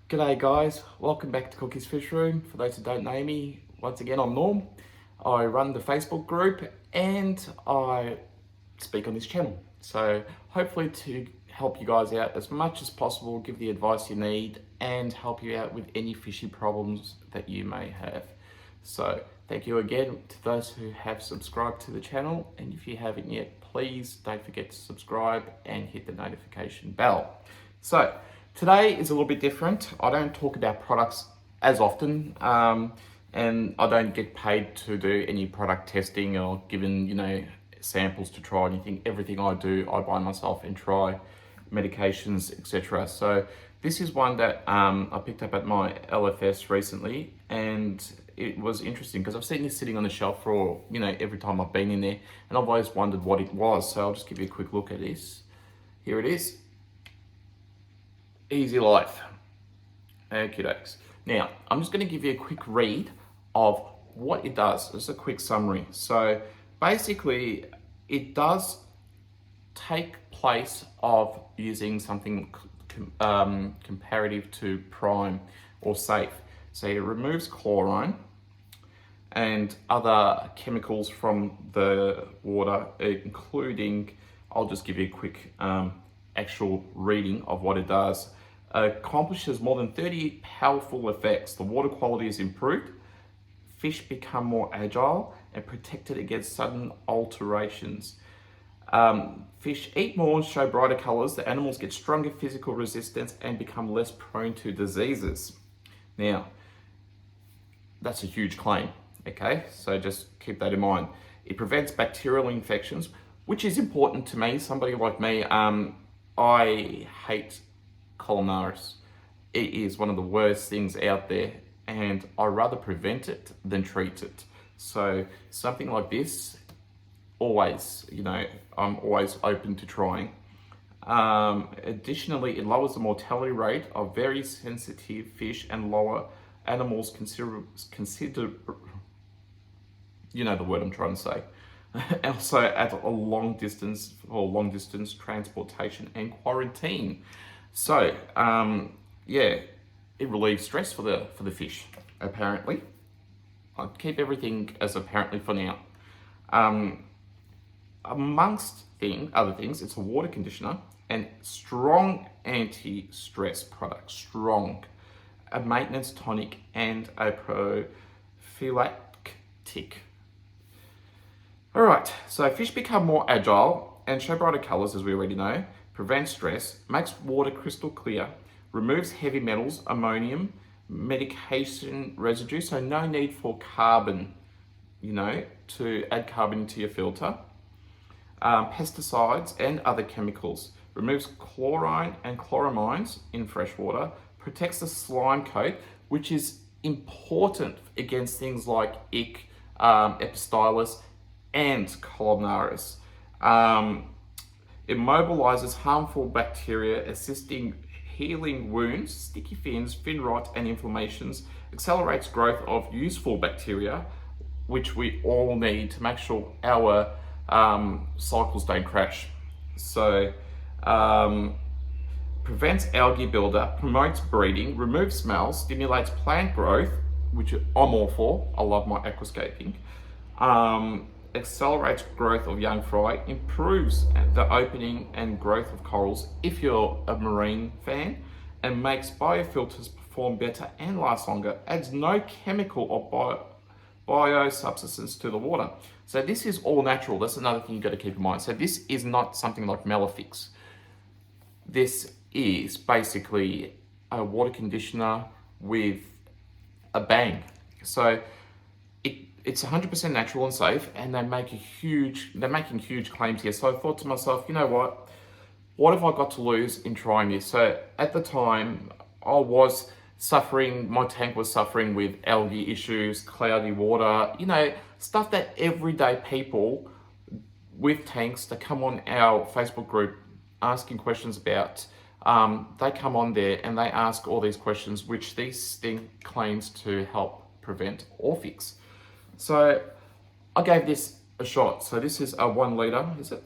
G'day guys, welcome back to Cookie's Fishroom. For those who don't know me, once again I'm Norm. I run the Facebook group and I speak on this channel. So hopefully to help you guys out as much as possible, give the advice you need and help you out with any fishy problems that you may have. So thank you again to those who have subscribed to the channel, and if you haven't yet, please don't forget to subscribe and hit the notification bell. So today is a little bit different. I don't talk about products as often, and I don't get paid to do any product testing or given, samples to try anything. Everything I do, I buy myself and try medications, etc. So this is one that I picked up at my LFS recently, and it was interesting because I've seen this sitting on the shelf for, every time I've been in there, and I've always wondered what it was. So I'll just give you a quick look at this. Here it is. Easy Life. Okie dokes. Now, I'm just going to give you a quick read of what it does. Just a quick summary. So basically, it does take place of using something comparative to prime or safe. So it removes chlorine and other chemicals from the water, including, I'll just give you a quick actual reading of what it does. Accomplishes more than 30 powerful effects. The water quality is improved, fish become more agile and protected against sudden alterations. Fish eat more and show brighter colors. The animals get stronger physical resistance and become less prone to diseases. Now, that's a huge claim, okay? So just keep that in mind. It prevents bacterial infections, which is important to me. Somebody like me, I hate columnaris. It is one of the worst things out there, and I rather prevent it than treat it. So something like this, always, I'm always open to trying. Additionally, it lowers the mortality rate of very sensitive fish and lower animals consider, you know the word I'm trying to say. Also at a long distance transportation and quarantine. So yeah, it relieves stress for the fish, apparently. I'll keep everything as apparently for now. Amongst other things, it's a water conditioner and strong anti-stress product. Strong. A maintenance tonic and a prophylactic. All right, so fish become more agile and show brighter colors, as we already know, prevents stress, makes water crystal clear, removes heavy metals, ammonium, medication residue, so no need for carbon, to add carbon into your filter, pesticides and other chemicals, removes chlorine and chloramines in fresh water, protects the slime coat, which is important against things like ick, Epistylis, and columnaris. Immobilizes harmful bacteria, assisting healing wounds, sticky fins, fin rot, and inflammations. Accelerates growth of useful bacteria, which we all need to make sure our cycles don't crash. So, prevents algae buildup, promotes breeding, removes smells, stimulates plant growth, which I'm all for. I love my aquascaping. Accelerates growth of young fry, improves the opening and growth of corals if you're a marine fan, and makes biofilters perform better and last longer, adds no chemical or biosubstance to the water. So this is all natural. That's another thing you've got to keep in mind. So this is not something like Malefics. This is basically a water conditioner with a bang. So it's 100% natural and safe, and they're making huge claims here. So I thought to myself, you know what have I got to lose in trying this? So at the time, I was suffering, my tank was suffering with algae issues, cloudy water, stuff that everyday people with tanks that come on our Facebook group asking questions about, they come on there and they ask all these questions, which this thing claims to help prevent or fix. So I gave this a shot. So this is a 1 litre, is it?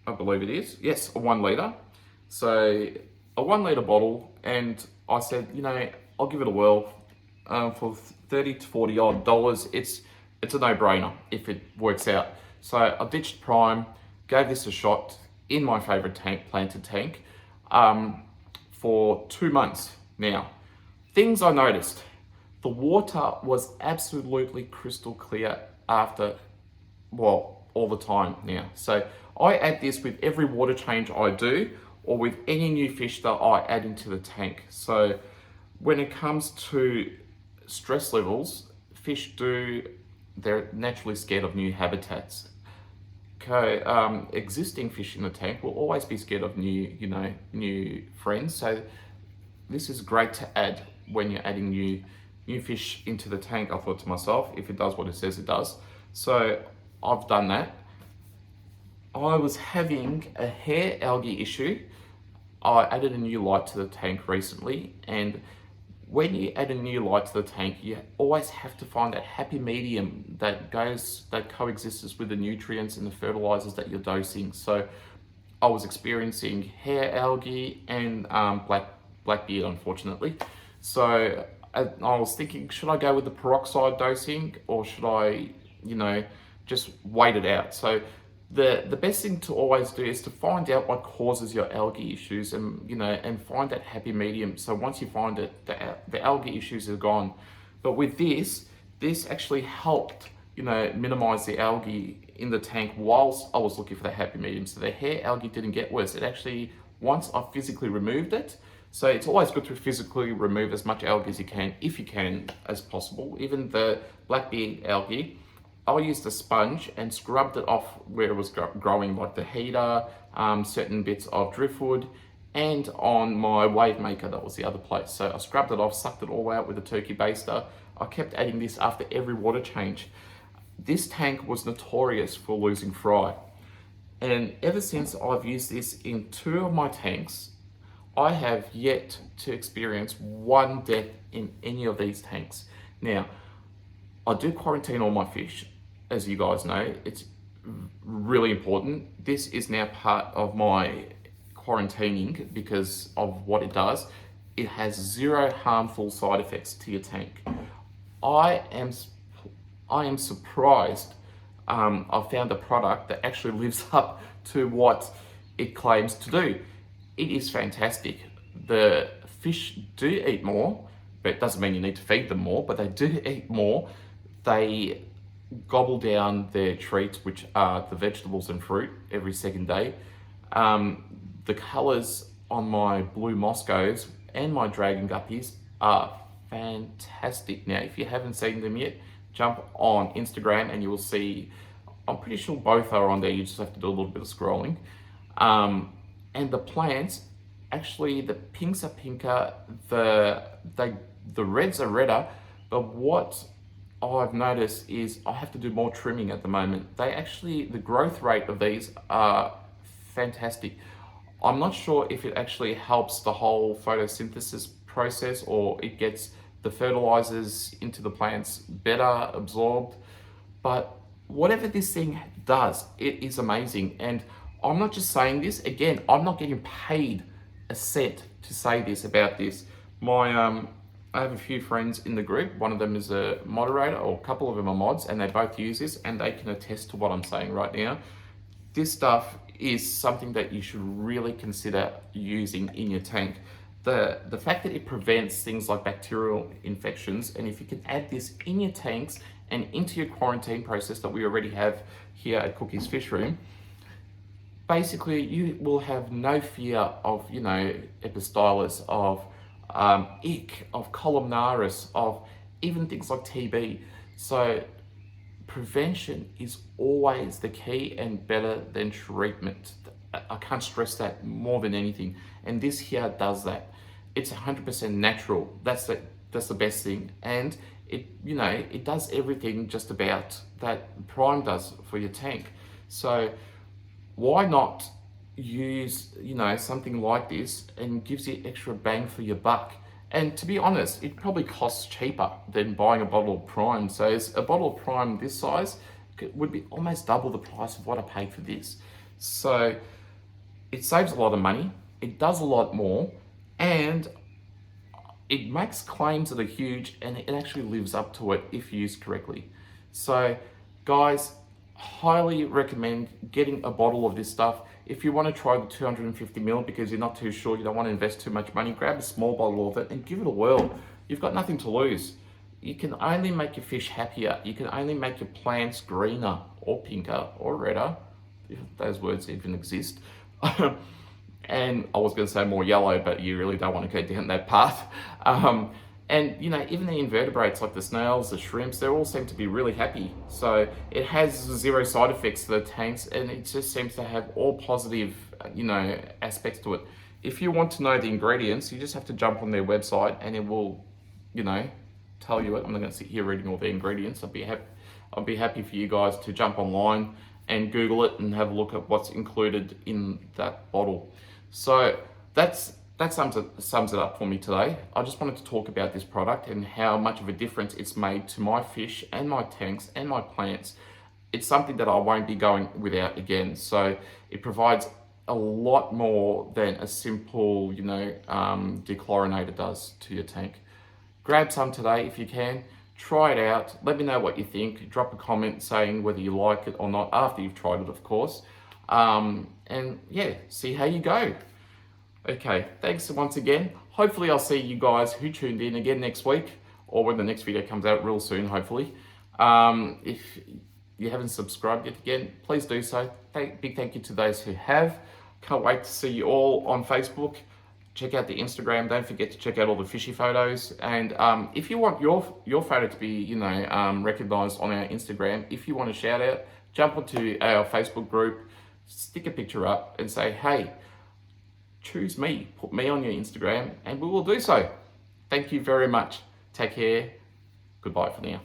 I believe it is. Yes, a 1 litre. So a 1 litre bottle, and I said, you know, I'll give it a whirl. For 30 to 40 odd dollars, it's a no-brainer if it works out. So I ditched Prime, gave this a shot in my favorite tank, planted tank, for 2 months now. Things I noticed: the water was absolutely crystal clear after, well, all the time now. So I add this with every water change I do, or with any new fish that I add into the tank. So when it comes to stress levels, they're naturally scared of new habitats. Okay, existing fish in the tank will always be scared of new friends. So this is great to add when you're adding new fish into the tank. I thought to myself, if it does what it says it does. So I've done that. I was having a hair algae issue. I added a new light to the tank recently, and when you add a new light to the tank, you always have to find that happy medium that coexists with the nutrients and the fertilizers that you're dosing. So I was experiencing hair algae and blackbeard, unfortunately. So I was thinking, should I go with the peroxide dosing, or should I, just wait it out? So the best thing to always do is to find out what causes your algae issues, and find that happy medium. So once you find it, the algae issues are gone. But with this actually helped, minimize the algae in the tank whilst I was looking for the happy medium. So the hair algae didn't get worse. It actually, once I physically removed it, so it's always good to physically remove as much algae as you can, if you can, as possible. Even the blackbeard algae, I used a sponge and scrubbed it off where it was growing, like the heater, certain bits of driftwood, and on my wave maker, that was the other place. So I scrubbed it off, sucked it all out with a turkey baster. I kept adding this after every water change. This tank was notorious for losing fry. And ever since I've used this in 2 of my tanks, I have yet to experience 1 death in any of these tanks. Now, I do quarantine all my fish, as you guys know. It's really important. This is now part of my quarantining because of what it does. It has 0 harmful side effects to your tank. I am surprised. I've found a product that actually lives up to what it claims to do. It is fantastic. The fish do eat more, but it doesn't mean you need to feed them more, but they do eat more. They gobble down their treats, which are the vegetables and fruit, every second day. The colors on my blue Moscows and my dragon guppies are fantastic. Now, if you haven't seen them yet, jump on Instagram and you will see, I'm pretty sure both are on there. You just have to do a little bit of scrolling. And the plants, actually, the pinks are pinker, the reds are redder, but what I've noticed is I have to do more trimming at the moment. The growth rate of these are fantastic. I'm not sure if it actually helps the whole photosynthesis process, or it gets the fertilizers into the plants better absorbed, but whatever this thing does, it is amazing. And I'm not just saying this, again, I'm not getting paid a cent to say this about this. I have a few friends in the group. One of them is a moderator, or a couple of them are mods, and they both use this, and they can attest to what I'm saying right now. This stuff is something that you should really consider using in your tank. The fact that it prevents things like bacterial infections, and if you can add this in your tanks and into your quarantine process that we already have here at Cookie's Fishroom, basically you will have no fear of, Epistylis, of ick, of columnaris, of even things like TB. So prevention is always the key and better than treatment. I can't stress that more than anything. And this here does that. It's 100% natural. That's the best thing. And it does everything just about that Prime does for your tank. So why not use, something like this, and gives you extra bang for your buck? And to be honest, it probably costs cheaper than buying a bottle of Prime. So a bottle of Prime this size would be almost double the price of what I paid for this. So it saves a lot of money. It does a lot more. And it makes claims that are huge, and it actually lives up to it if used correctly. So, guys, highly recommend getting a bottle of this stuff. If you want to try the 250ml because you're not too sure, you don't want to invest too much money, grab a small bottle of it and give it a whirl. You've got nothing to lose. You can only make your fish happier. You can only make your plants greener or pinker or redder, if those words even exist. And I was going to say more yellow, but you really don't want to go down that path. And even the invertebrates like the snails, the shrimps, they all seem to be really happy. So it has zero side effects to the tanks, and it just seems to have all positive, aspects to it. If you want to know the ingredients, you just have to jump on their website, and it will, tell you it. I'm not going to sit here reading all the ingredients. I'd be happy for you guys to jump online and Google it and have a look at what's included in that bottle. So that sums it up for me today. I just wanted to talk about this product and how much of a difference it's made to my fish and my tanks and my plants. It's something that I won't be going without again. So it provides a lot more than a simple, dechlorinator does to your tank. Grab some today if you can. Try it out. Let me know what you think. Drop a comment saying whether you like it or not after you've tried it, of course. And yeah, see how you go. Okay, thanks once again. Hopefully I'll see you guys who tuned in again next week, or when the next video comes out real soon, hopefully. If you haven't subscribed yet again, please do so. Big thank you to those who have. Can't wait to see you all on Facebook. Check out the Instagram. Don't forget to check out all the fishy photos. And if you want your photo to be, recognized on our Instagram, if you want a shout out, jump onto our Facebook group, stick a picture up and say, hey, choose me, put me on your Instagram, and we will do so. Thank you very much. Take care. Goodbye for now.